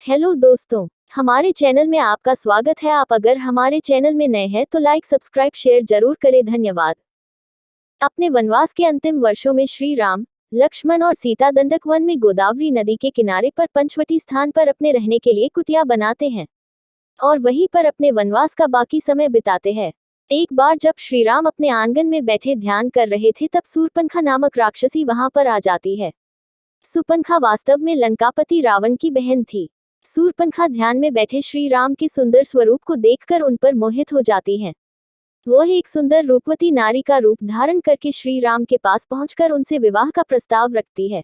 Hello दोस्तों, हमारे channel में आपका स्वागत है। आप अगर हमारे चैनल में नए हैं तो लाइक सब्सक्राइब शेयर जरूर करें। धन्यवाद। अपने वनवास के अंतिम वर्षों में श्री राम, लक्ष्मण और सीता दंडक वन में गोदावरी नदी के किनारे पर पंचवटी स्थान पर अपने रहने के लिए कुटिया बनाते हैं और वहीं पर अपने वनवास का बाकी समय बिताते हैं। एक बार जब श्री राम अपने आंगन में बैठे ध्यान कर रहे थे तब सूर्पनखा नामक राक्षसी वहां पर आ जाती है। सुपनखा वास्तव में लंकापति रावण की बहन थी। सूर्पनखा ध्यान में बैठे श्री राम के सुंदर स्वरूप को देखकर उन पर मोहित हो जाती हैं। वह एक सुंदर रूपवती नारी का रूप धारण करके श्री राम के पास पहुंचकर उनसे विवाह का प्रस्ताव रखती है।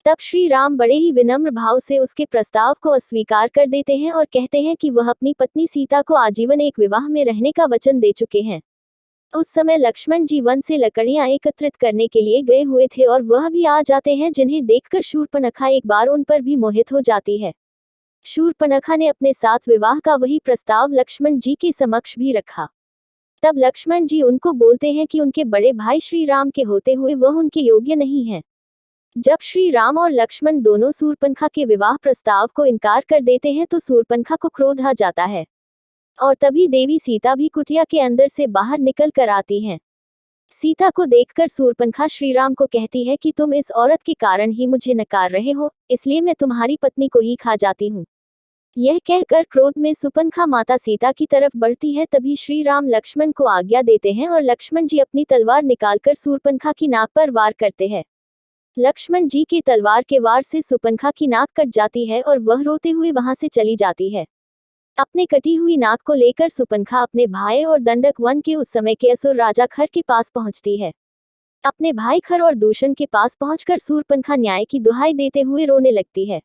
तब श्री राम बड़े ही विनम्र भाव से उसके प्रस्ताव को अस्वीकार कर देते हैं और कहते हैं कि वह अपनी पत्नी सीता को आजीवन एक विवाह में रहने का वचन दे चुके हैं। उस समय लक्ष्मण जी वन से लकड़ियां एकत्रित करने के लिए गए हुए थे और वह भी आ जाते हैं, जिन्हें देखकर शूर्पणखा एक बार उन पर भी मोहित हो जाती है। शूर्पणखा ने अपने साथ विवाह का वही प्रस्ताव लक्ष्मण जी के समक्ष भी रखा। तब लक्ष्मण जी उनको बोलते हैं कि उनके बड़े भाई श्री राम के होते हुए वह उनके योग्य नहीं है। जब श्री राम और लक्ष्मण दोनों शूर्पणखा के विवाह प्रस्ताव को इनकार कर देते हैं तो शूर्पणखा को क्रोध आ जाता है और तभी देवी सीता भी कुटिया के अंदर से बाहर निकल कर आती हैं। सीता को देखकर शूर्पणखा श्री राम को कहती है कि तुम इस औरत के कारण ही मुझे नकार रहे हो, इसलिए मैं तुम्हारी पत्नी को ही खा जाती हूँ। यह कहकर क्रोध में सुपनखा माता सीता की तरफ बढ़ती है। तभी श्री राम लक्ष्मण को आज्ञा देते हैं और लक्ष्मण जी अपनी तलवार निकालकर शूर्पणखा की नाक पर वार करते हैं। लक्ष्मण जी के तलवार के वार से सुपनखा की नाक कट जाती है और वह रोते हुए वहां से चली जाती है। अपने कटी हुई नाक को लेकर सुपनखा अपने भाई और दंडक वन के उस समय के असुर राजा खर के पास पहुंचती है। अपने भाई खर और दूषण के पास पहुंचकर शूर्पणखा न्याय की दुहाई देते हुए रोने लगती है।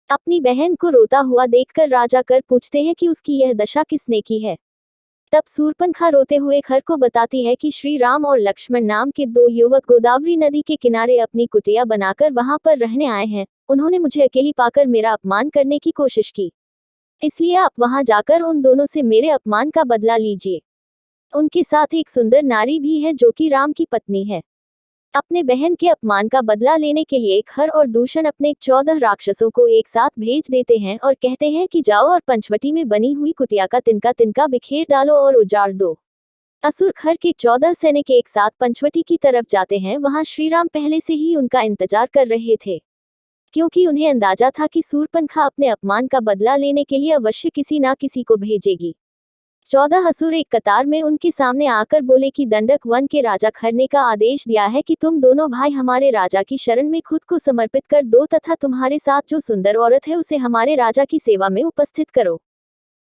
अपनी बहन को रोता हुआ देखकर राजा कर पूछते हैं कि उसकी यह दशा किसने की है। तब शूर्पणखा रोते हुए खर को बताती है कि श्री राम और लक्ष्मण नाम के दो युवक गोदावरी नदी के किनारे अपनी कुटिया बनाकर वहां पर रहने आए हैं। उन्होंने मुझे अकेली पाकर मेरा अपमान करने की कोशिश की, इसलिए आप वहां जाकर उन दोनों से मेरे अपमान का बदला लीजिए। उनके साथ एक सुंदर नारी भी है जो कि राम की पत्नी है। अपने बहन के अपमान का बदला लेने के लिए खर और दूषण अपने 14 राक्षसों को एक साथ भेज देते हैं और कहते हैं कि जाओ और पंचवटी में बनी हुई कुटिया का तिनका तिनका बिखेर डालो और उजाड़ दो। असुर खर के 14 सैनिक एक साथ पंचवटी की तरफ जाते हैं। वहां श्रीराम पहले से ही उनका इंतजार कर रहे थे, क्योंकि उन्हें अंदाजा था कि शूर्पणखा अपने अपमान का बदला लेने के लिए अवश्य किसी ना किसी को भेजेगी। 14 असुर एक कतार में उनके सामने आकर बोले कि दंडक वन के राजा खर ने का आदेश दिया है कि तुम दोनों भाई हमारे राजा की शरण में खुद को समर्पित कर दो तथा तुम्हारे साथ जो सुंदर औरत है उसे हमारे राजा की सेवा में उपस्थित करो।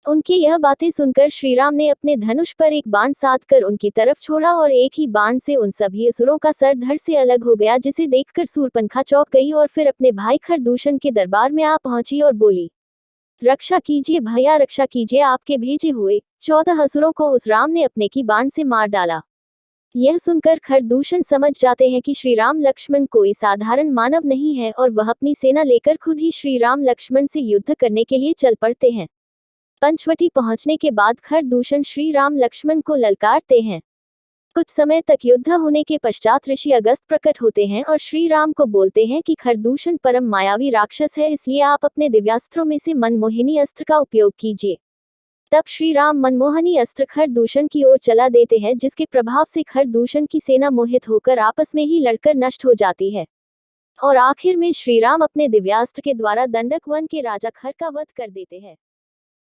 उनकी यह बातें सुनकर श्रीराम ने अपने धनुष पर एक बाण साध कर उनकी तरफ छोड़ा और एक ही बाण से उन सभी असुरों का सर धड़ से अलग हो गया, जिसे देखकर शूर्पणखा चौंक गई और फिर अपने भाई खरदूषण के दरबार में आ पहुंची और बोली, रक्षा कीजिए भैया, रक्षा कीजिए, आपके भेजे हुए 14 असुरों को उस राम ने अपने की बाण से मार डाला। यह सुनकर खरदूषण समझ जाते हैं कि श्री राम लक्ष्मण कोई साधारण मानव नहीं है और वह अपनी सेना लेकर खुद ही श्री राम लक्ष्मण से युद्ध करने के लिए चल पड़ते हैं। पंचवटी पहुंचने के बाद खरदूषण श्री राम लक्ष्मण को ललकारते हैं। कुछ समय तक युद्ध होने के पश्चात ऋषि अगस्त प्रकट होते हैं और श्री राम को बोलते हैं कि खरदूषण परम मायावी राक्षस है, इसलिए आप अपने दिव्यास्त्रों में से मनमोहिनी अस्त्र का उपयोग कीजिए। तब श्री राम मनमोहनी अस्त्र खरदूषण की ओर चला देते हैं, जिसके प्रभाव से खरदूषण की सेना मोहित होकर आपस में ही लड़कर नष्ट हो जाती है और आखिर में श्री राम अपने दिव्यास्त्र के द्वारा दंडक वन के राजा खर का वध कर देते हैं।